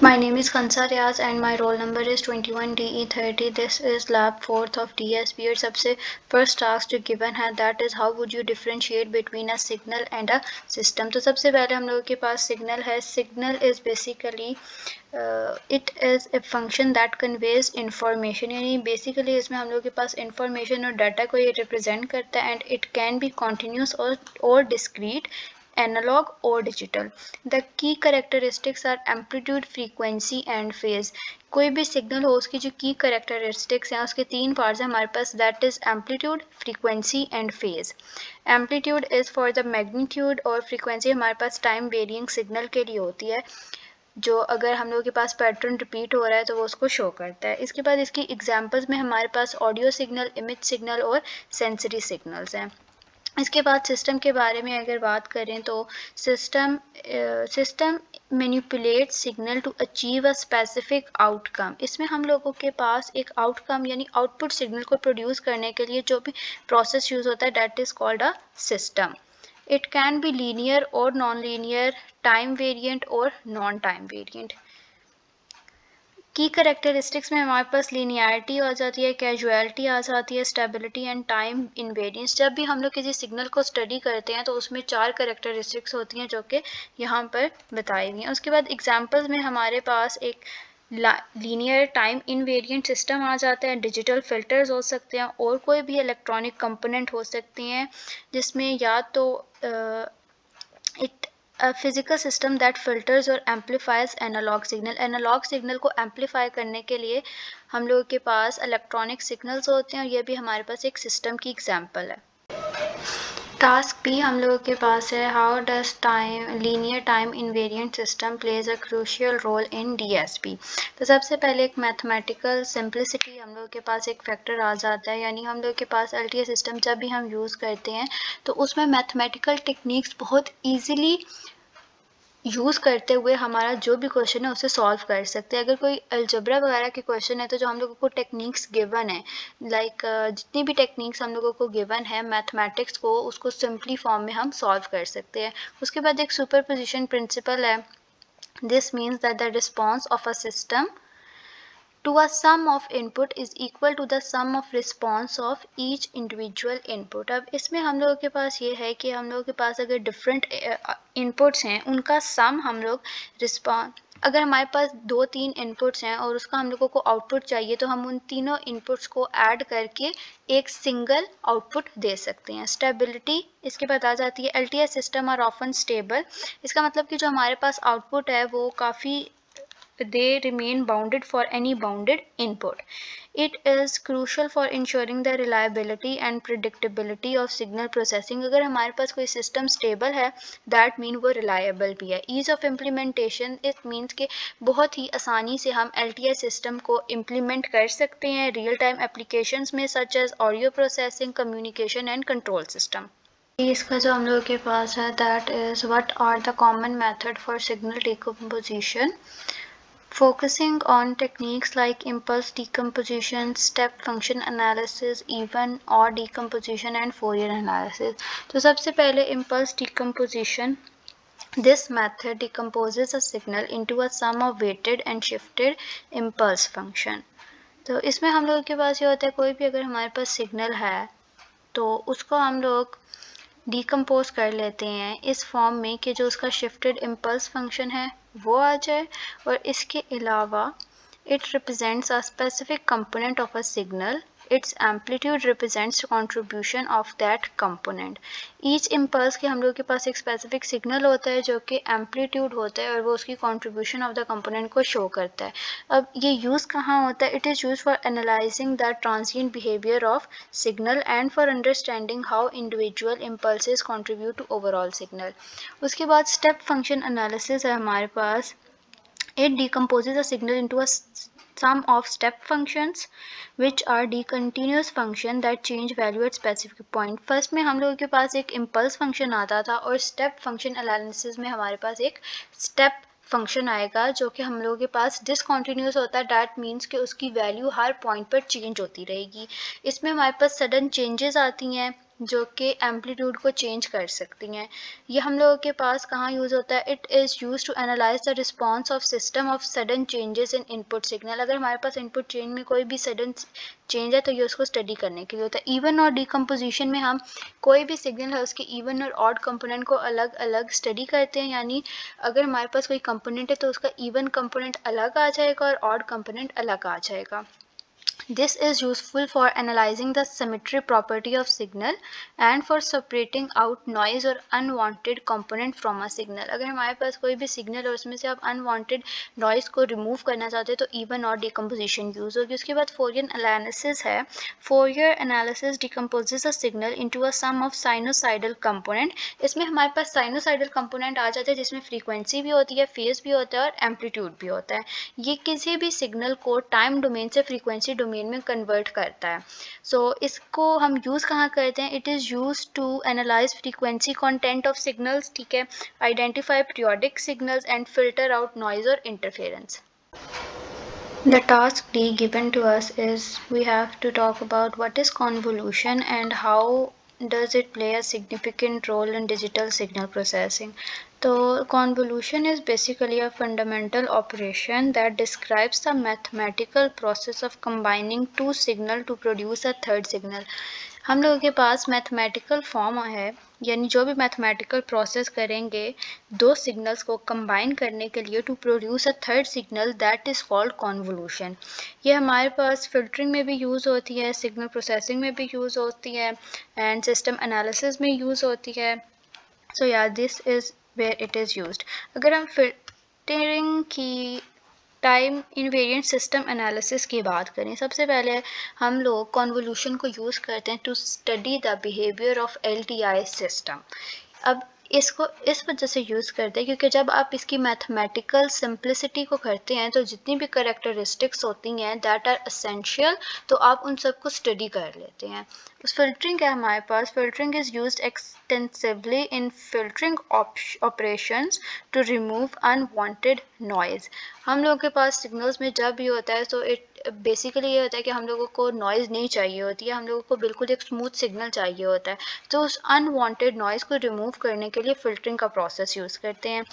My name is Khansa Riaz and my roll number is 21DE30. This is lab 4th of DSP और सबसे first task जो given है that is how would you differentiate between a signal and a system. तो सबसे पहले हम लोगों के पास signal है. Signal is basically it is a function that conveys information. यानी basically इसमें हम लोगों के पास information और data को ये represent करता है and it can be continuous or discrete, analog or digital. The key characteristics are amplitude, frequency and phase. कोई भी सिग्नल हो उसकी जो की करेक्टरिस्टिक्स हैं उसके तीन पार्ट्स हैं हमारे पास, that is amplitude, frequency and phase. Amplitude is for the magnitude और फ्रीक्वेंसी हमारे पास टाइम वेरिंग सिग्नल के लिए होती है, जो अगर हम लोगों के पास पैटर्न रिपीट हो रहा है तो वो उसको शो करता है. इसके बाद इसकी एग्जांपल्स में हमारे पास ऑडियो सिग्नल, इमेज सिग्नल और सेंसरी सिग्नल्स हैं. इसके बाद सिस्टम के बारे में अगर बात करें तो system manipulate signal to achieve a specific outcome. इसमें हम लोगों के पास एक आउटकम यानी आउटपुट सिग्नल को प्रोड्यूस करने के लिए जो भी प्रोसेस यूज़ होता है that is called a system. It can be linear और नॉन लीनियर, टाइम वेरिएंट और नॉन टाइम वेरिएंट. की करेक्टरिस्टिक्स में हमारे पास लीनियरिटी आ जाती है, कैजुअलिटी आ जाती है, स्टेबिलिटी एंड टाइम इनवेरियंस. जब भी हम लोग किसी सिग्नल को स्टडी करते हैं तो उसमें चार करेक्टरिस्टिक्स होती हैं जो कि यहाँ पर बताई हुई हैं. उसके बाद एग्जांपल्स में हमारे पास एक लीनियर टाइम इनवेरिएंट सिस्टम आ जाता है, डिजिटल फिल्टर्स हो सकते हैं और कोई भी इलेक्ट्रॉनिक कंपोनेंट हो सकती हैं जिसमें या तो a physical system that filters or amplifies analog signal. Analog signal को एम्पलीफाई करने के लिए हम लोगों के पास इलेक्ट्रॉनिक सिग्नल्स होते हैं और ये भी हमारे पास एक सिस्टम की एग्जांपल है. टास्क बी हम लोगों के पास है, how does time linear time invariant system plays a crucial role in DSP. तो सबसे पहले एक मैथमेटिकल सिंप्लिसिटी हम लोगों के पास एक फैक्टर आ जाता है, यानी हम लोग के पास एलटीए सिस्टम जब भी हम यूज़ करते हैं तो उसमें मैथमेटिकल टेक्निक्स बहुत ईजीली यूज़ करते हुए हमारा जो भी क्वेश्चन है उसे सॉल्व कर सकते हैं. अगर कोई अलजबरा वगैरह के क्वेश्चन है तो जो हम लोगों को टेक्निक्स गिवन है, जितनी भी टेक्निक्स हम लोगों को गिवन है मैथमेटिक्स को, उसको सिंपली फॉर्म में हम सॉल्व कर सकते हैं. उसके बाद एक सुपरपोजिशन प्रिंसिपल है. This means that the response of a system to a sum of input is equal to the sum of response of each individual input. अब इसमें हम लोगों के पास ये है कि हम लोगों के पास अगर डिफरेंट इनपुट्स हैं उनका सम हम लोग अगर हमारे पास 2-3 इनपुट्स हैं और उसका हम लोगों को आउटपुट चाहिए तो हम उन तीनों इनपुट्स को ऐड करके एक सिंगल आउटपुट दे सकते हैं. स्टेबिलिटी इसके बाद आ जाती है, LTA system are often stable. इसका मतलब कि जो हमारे पास आउटपुट है वो काफ़ी they remain bounded for any bounded input. It is crucial for ensuring the reliability and predictability of signal processing. अगर हमारे पास कोई सिस्टम स्टेबल है दैट मीन वो रिलायबल भी है. Ease of implementation it means कि बहुत ही आसानी से हम एलटीए सिस्टम को इम्प्लीमेंट कर सकते हैं रियल टाइम एप्लीकेशंस में, such as audio processing, communication and control system. इसका जो हम लोगों के पास है that is what are the common method for signal decomposition. Focusing on techniques like impulse decomposition, step function analysis, even odd decomposition and Fourier analysis. तो सबसे पहले impulse decomposition. This method decomposes a signal into a sum of weighted and shifted impulse function. तो इसमें हम लोगों के पास ये होता है, कोई भी अगर हमारे पास सिग्नल है तो उसको हम लोग डिकम्पोज कर लेते हैं इस फॉर्म में कि जो उसका शिफ्टेड इम्पल्स फंक्शन है वो आ जाए, और इसके अलावा it represents a specific component of a signal. It's amplitude represents contribution of that component. Each impulse के हम लोग के पास एक स्पेसिफिक सिग्नल होता है जो कि एम्पलीट्यूड होता है और वो उसकी कंट्रीब्यूशन ऑफ द कंपोनेंट को शो करता है. अब ये यूज़ कहाँ होता है? It is use for analysing the transient behaviour of signal and for understanding how individual impulses contribute to overall signal. उसके बाद स्टेप फंक्शन एनालिसिस है हमारे पास. It decomposes a signal into a sum of step functions which are discontinuous function that change value at specific point. First में हम लोगों के पास एक इम्पल्स फंक्शन आता था और स्टेप फंक्शन एनालिसिस में हमारे पास एक स्टेप फंक्शन आएगा जो कि हम लोगों के पास डिसकंटिन्यूस होता है. डैट मीन्स कि उसकी वैल्यू हर पॉइंट पर चेंज होती रहेगी. इसमें हमारे पास सडन चेंजेस आती हैं जो कि एम्पलीट्यूड को चेंज कर सकती हैं। ये हम लोगों के पास कहाँ यूज़ होता है? It is use to analyse the response of system of sudden changes in input signal. अगर हमारे पास इनपुट चेंज में कोई भी सडन चेंज है तो ये उसको स्टडी करने के लिए होता है। इवन और डिकम्पोजिशन में हम कोई भी सिग्नल है उसके इवन और ऑड कंपोनेंट को अलग अलग स्टडी करते हैं, यानी अगर हमारे पास कोई कंपोनेंट है तो उसका इवन कंपोनेंट अलग आ जाएगा और ऑड कंपोनेंट अलग आ जाएगा। This is useful for analyzing the symmetry property of signal and for separating out noise or unwanted component from a signal। अगर हमारे पास कोई भी सिग्नल और उसमें से आप unwanted noise को रिमूव करना चाहते हैं तो even और decomposition यूज़ होगी। उसके बाद Fourier analysis है। Fourier analysis decomposes a signal into a sum of sinusoidal component। इसमें हमारे पास sinusoidal component आ जाता है जिसमें फ्रीक्वेंसी भी होती है, फेज भी होता है और एम्पलीट्यूड भी होता है। ये किसी भी सिग्नल को टाइम डोमेन से फ्रीक्वेंसी डोमेन में कन्वर्ट करता है। सो इसको हम यूज़ कहाँ करते हैं? It is use to analyse frequency content of signals, ठीक है, identify periodic signals and filter out noise और interference. The task D given to us is we have to talk about what is convolution and how does it play a significant role in digital signal processing. So convolution is basically a fundamental operation that describes the mathematical process of combining two signals to produce a third signal. हम लोगों के पास mathematical form है, यानी जो भी mathematical process करेंगे दो signals को कंबाइन करने के लिए to produce a third signal, that is called convolution. ये हमारे पास फिल्टरिंग में भी यूज़ होती है, सिग्नल प्रोसेसिंग में भी यूज़ होती है एंड सिस्टम एनालिसिस में यूज़ होती है। सो या this is where it is used. अगर हम फिल्टरिंग की टाइम इनवेरिएंट सिस्टम एनालिसिस की बात करें, सबसे पहले हम लोग कॉन्वोल्यूशन को यूज़ करते हैं to study the behaviour of LTI system. अब इसको इस वजह से यूज़ करते हैं क्योंकि जब आप इसकी मैथमेटिकल सिंप्लिसिटी को करते हैं तो जितनी भी करेक्टरिस्टिक्स होती हैं दैट आर एसेंशियल, तो आप उन सबको स्टडी कर लेते हैं। उस फिल्टरिंग है हमारे पास, filtering is used extensively in filtering operations to remove unwanted noise. हम लोगों के पास सिग्नल्स में जब भी होता है तो इट बेसिकली ये होता है कि हम लोगों को नॉइज़ नहीं चाहिए होती है, हम लोगों को बिल्कुल एक स्मूथ सिग्नल चाहिए होता है। तो उस अनवांटेड नॉइज़ को रिमूव करने के लिए फ़िल्टरिंग का प्रोसेस यूज़ करते हैं।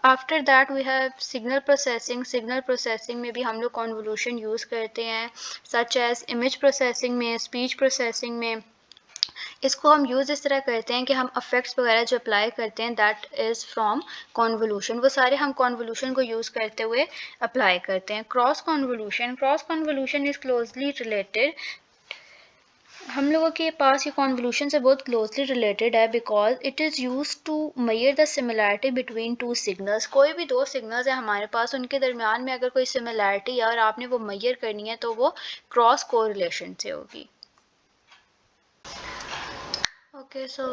After that we have signal processing. Signal processing में भी हम लोग कॉन्वोल्यूशन यूज़ करते हैं, सच एज़ इमेज प्रोसेसिंग में, स्पीच प्रोसेसिंग में। इसको हम यूज़ इस तरह करते हैं कि हम अफेक्ट्स वगैरह जो अप्लाई करते हैं दैट इज़ फ्रॉम कॉन्वोल्यूशन, वो सारे हम कॉन्वोल्यूशन को यूज़ करते हुए अप्लाई करते हैं। Cross convolution is closely related, हम लोगों के पास ये कॉन्वोल्यूशन से बहुत क्लोजली रिलेटेड है because it is use to measure the similarity between two signals. कोई भी दो सिग्नल्स हैं हमारे पास, उनके दरमियान में अगर कोई सिमिलैरिटी है और आपने वो मेजर करनी है तो वो क्रॉस कोरिलेशन से होगी। ओके सो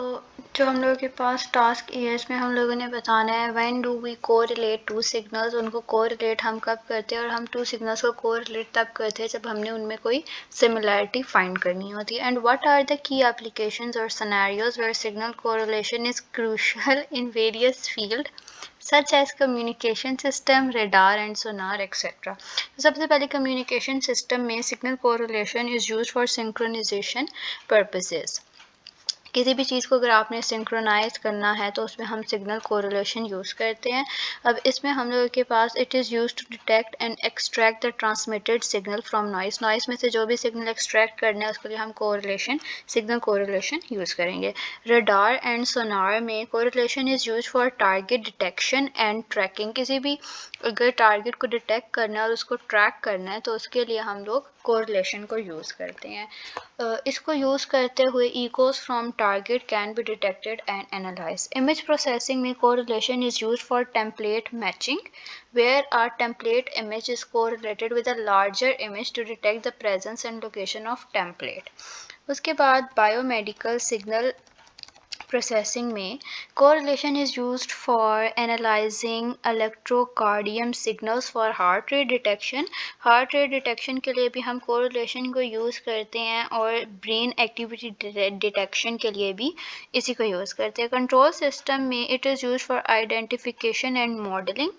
जो हम लोगों के पास टास्क है इसमें हम लोगों ने बताना है when do we correlate two signals. उनको कोरिलेट हम कब करते हैं, और हम टू सिग्नल्स को कोरिलेट तब करते हैं जब हमने उनमें कोई सिमिलैरिटी फाइंड करनी होती है। And what are the key applications और scenarios where signal correlation is crucial in various field such as communication system, radar and sonar etc. सबसे पहले communication system में signal correlation is used for synchronization purposes। किसी भी चीज़ को अगर आपने synchronise करना है तो उसमें हम सिग्नल कोरिलेशन यूज़ करते हैं। अब इसमें हम लोगों के पास it is use to detect and extract the transmitted signal from noise. Noise में से जो भी सिग्नल एक्सट्रैक्ट करना है उसके लिए हम सिग्नल कोरिलेशन यूज़ करेंगे। रडार एंड सोनार में correlation is use for target detection and tracking. किसी भी अगर टारगेट को डिटेक्ट करना है और उसको ट्रैक करना है तो उसके लिए हम लोग कोरिलेशन को यूज़ करते हैं। इसको यूज़ करते हुए echoes from target can be detected and analyzed. Image processing में correlation is used for template matching, where a template image is correlated with a larger image to detect the presence and location of template. उसके बाद biomedical signal processing में correlation is used for analyzing electrocardiogram signals for heart rate detection। heart rate detection के लिए भी हम correlation को use करते हैं और brain activity detection के लिए भी इसी को यूज़ करते हैं। control system में it is used for identification and modeling।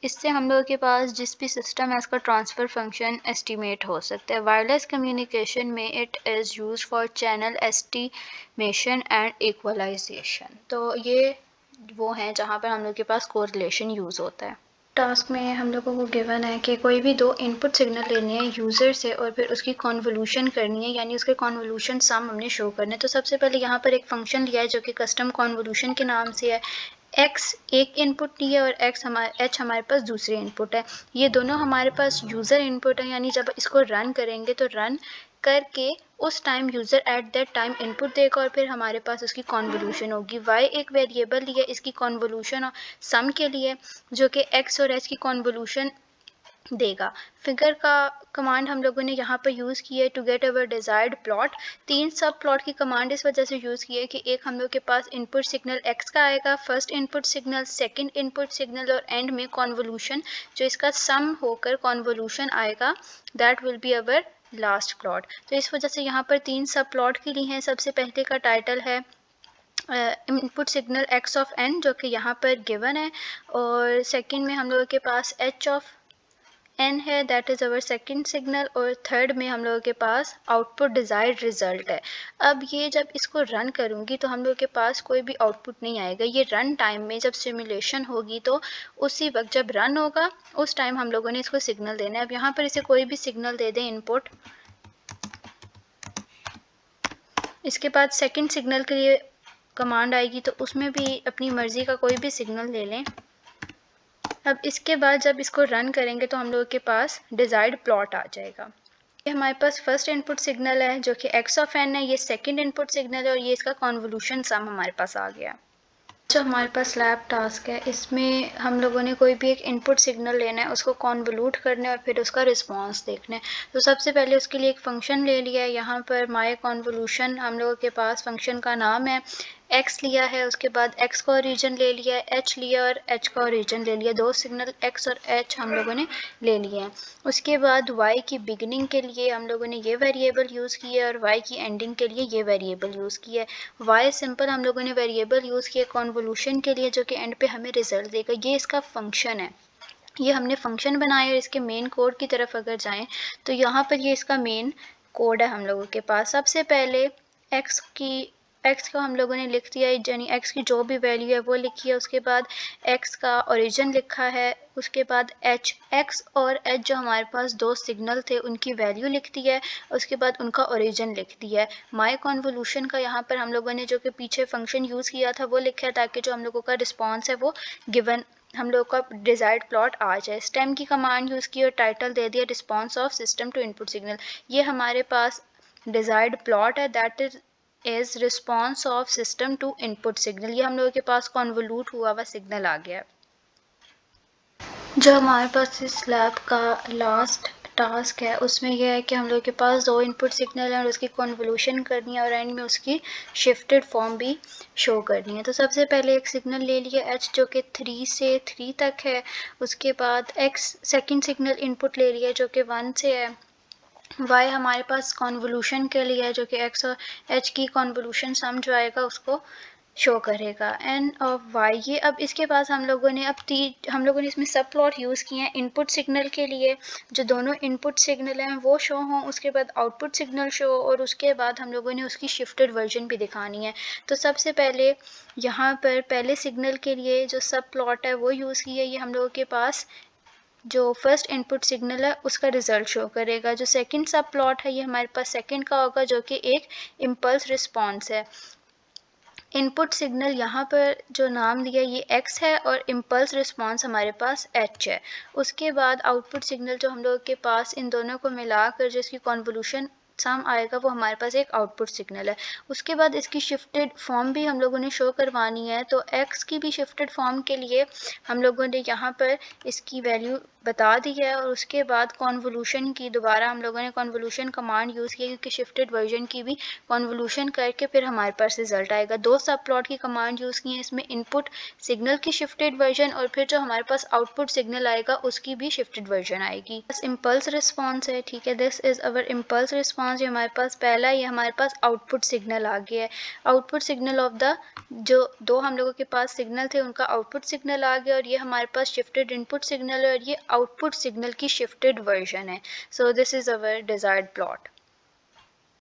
इससे हम लोगों के पास जिस भी सिस्टम है उसका ट्रांसफ़र फंक्शन एस्टिमेट हो सकता है। वायरलेस कम्युनिकेशन में it is used for channel estimation and equalisation. तो ये वो हैं जहाँ पर हम लोग के पास कोरिलेशन यूज़ होता है। टास्क में हम लोगों को गिवन है कि कोई भी दो इनपुट सिग्नल लेने हैं यूज़र से और फिर उसकी कॉन्वोल्यूशन करनी है, यानी उसके कॉन्वोल्यूशन सम हमने शो करना है। तो सबसे पहले यहाँ पर एक फंक्शन लिया है जो कि कस्टम कॉन्वोल्यूशन के नाम से है। x एक इनपुट लिया है और h हमारे पास दूसरे इनपुट है। ये दोनों हमारे पास यूज़र इनपुट है, यानी जब इसको रन करेंगे तो रन करके उस time user at that time input देगा और फिर हमारे पास उसकी कॉन्वोल्यूशन होगी। y एक वेरिएबल लिया इसकी कॉन्वोल्यूशन सम के लिए, जो कि x और h की कॉन्वोल्यूशन देगा। फिगर का कमांड हम लोगों ने यहाँ पर यूज़ की है to get our desired plot. 3 sub plot की कमांड इस वजह से यूज़ की है कि एक हम लोग के पास इनपुट सिग्नल x का आएगा, first input signal, second input signal और एंड में कॉन्वोल्यूशन जो इसका सम होकर कॉन्वोल्यूशन आएगा, that will be our last plot. तो इस वजह से यहाँ पर 3 सब प्लॉट के लिए हैं। सबसे पहले का टाइटल है input signal x of n जो कि यहाँ पर गिवन है, और सेकंड में हम लोगों के पास h ऑफ n है, that is our second signal, और थर्ड में हम लोगों के पास आउटपुट डिज़ायर्ड रिजल्ट है। अब ये जब इसको रन करूँगी तो हम लोगों के पास कोई भी आउटपुट नहीं आएगा। ये रन टाइम में जब सिमुलेशन होगी तो उसी वक्त जब रन होगा उस टाइम हम लोगों ने इसको सिग्नल देना है। अब यहाँ पर इसे कोई भी सिग्नल दे दें इनपुट। इसके बाद सेकंड सिग्नल के लिए कमांड आएगी तो उसमें भी अपनी मर्ज़ी का कोई भी सिग्नल ले लें। अब इसके बाद जब इसको रन करेंगे तो हम लोगों के पास डिज़ायर्ड प्लॉट आ जाएगा। ये हमारे पास फर्स्ट इनपुट सिग्नल है जो कि x ऑफ n है, ये सेकंड इनपुट सिग्नल है और ये इसका कॉन्वोल्यूशन सम हमारे पास आ गया। जो हमारे पास लैब टास्क है इसमें हम लोगों ने कोई भी एक इनपुट सिग्नल लेना है, उसको कॉन्वोल्यूट करना है और फिर उसका रिस्पांस देखना है। तो सबसे पहले उसके लिए एक फ़ंक्शन ले लिया है। यहाँ पर माय कॉन्वोल्यूशन हम लोगों के पास फ़ंक्शन का नाम है। x लिया है, उसके बाद x का ओरिजिन ले लिया है, h लिया और h का ओरिजिन ले लिया। दो सिग्नल x और h हम लोगों ने ले लिए हैं। उसके बाद y की बिगिनिंग के लिए हम लोगों ने ये वेरिएबल यूज़ किया है और y की एंडिंग के लिए ये वेरिएबल यूज़ किया है। y सिंपल हम लोगों ने वेरिएबल यूज़ किया कॉन्वोल्यूशन के लिए जो कि एंड पे हमें रिजल्ट देगा। ये इसका फंक्शन है। ये हमने फंक्शन बनाया और इसके मेन कोड की तरफ अगर जाएं तो यहाँ पर ये इसका मेन कोड है हम लोगों के पास। सबसे पहले x को हम लोगों ने लिख दिया है, यानी x की जो भी वैल्यू है वो लिखी है। उसके बाद x का ओरिजिन लिखा है, उसके बाद x और h जो हमारे पास दो सिग्नल थे उनकी वैल्यू लिख दी है, उसके बाद उनका ओरिजिन लिख दिया है। माय कॉन्वोल्यूशन का यहाँ पर हम लोगों ने जो कि पीछे फंक्शन यूज़ किया था वो लिखा है ताकि जो हम लोगों का रिस्पॉन्स है वो गिवन हम लोग का डिज़ायर्ड प्लॉट आ जाए। स्टेम की कमांड यूज़ की और टाइटल दे दिया response of system to input signal. ये हमारे पास डिज़ायर्ड प्लॉट है, that is response of system to input signal. ये हम लोगों के पास कॉन्वोल्यूट हुआ हुआ सिग्नल आ गया। जो हमारे पास इस लैब का लास्ट टास्क है उसमें यह है कि हम लोग के पास दो इनपुट सिग्नल है और उसकी कॉन्वोल्यूशन करनी है और एंड में उसकी शिफ्टेड फॉर्म भी शो करनी है। तो सबसे पहले एक सिग्नल ले लिया h जो कि 3 से 3 तक है। उसके बाद x सेकंड सिग्नल इनपुट ले लिया जो कि 1 से है। y हमारे पास कॉन्वोल्यूशन के लिए है जो कि x और h की कॉन्वोल्यूशन सम जो आएगा उसको शो करेगा। एन ऑफ वाई, ये अब इसके पास हम लोगों ने इसमें सब प्लॉट यूज़ किए हैं इनपुट सिग्नल के लिए। जो दोनों इनपुट सिग्नल हैं वो शो हों, उसके बाद आउटपुट सिग्नल शो, और उसके बाद हम लोगों ने उसकी शिफ्टेड वर्जन भी दिखानी है। तो सबसे पहले यहाँ पर पहले सिग्नल के लिए जो सब प्लॉट है वो यूज़ किया है। ये हम लोगों के पास जो फर्स्ट इनपुट सिग्नल है उसका रिजल्ट शो करेगा। जो सेकंड सब प्लॉट है ये हमारे पास सेकंड का होगा जो कि एक इम्पल्स रिस्पॉन्स है। इनपुट सिग्नल यहाँ पर जो नाम दिया ये x है और इम्पल्स रिस्पॉन्स हमारे पास h है। उसके बाद आउटपुट सिग्नल जो हम लोग के पास इन दोनों को मिलाकर जो इसकी कॉन्वोल्यूशन सम आएगा वो हमारे पास एक आउटपुट सिग्नल है। उसके बाद इसकी शिफ्टेड फॉर्म भी हम लोगों ने शो करवानी है। तो x की भी शिफ्टेड फॉर्म के लिए हम लोगों ने यहाँ पर इसकी वैल्यू बता दी है। और उसके बाद कॉन्वोल्यूशन की दोबारा हम लोगों ने कॉन्वोल्यूशन कमांड यूज़ की, क्योंकि शिफ्टेड वर्जन की भी कॉन्वोल्यूशन करके फिर हमारे पास रिजल्ट आएगा। दो सब प्लॉट की कमांड यूज़ की है इसमें, इनपुट सिग्नल की शिफ्टेड वर्जन और फिर जो हमारे पास आउटपुट सिग्नल आएगा उसकी भी शिफ्टेड वर्जन आएगी। बस इम्पल्स रिस्पॉन्स है, ठीक है, this is our impulse response. ये हमारे पास पहला, ये हमारे पास आउटपुट सिग्नल आ गया है। आउटपुट सिग्नल ऑफ द जो दो हम लोगों के पास सिग्नल थे उनका आउटपुट सिग्नल आ गया, और ये हमारे पास शिफ्टेड इनपुट सिग्नल है और ये आउटपुट सिग्नल की शिफ्टेड वर्जन है। So this is our desired plot.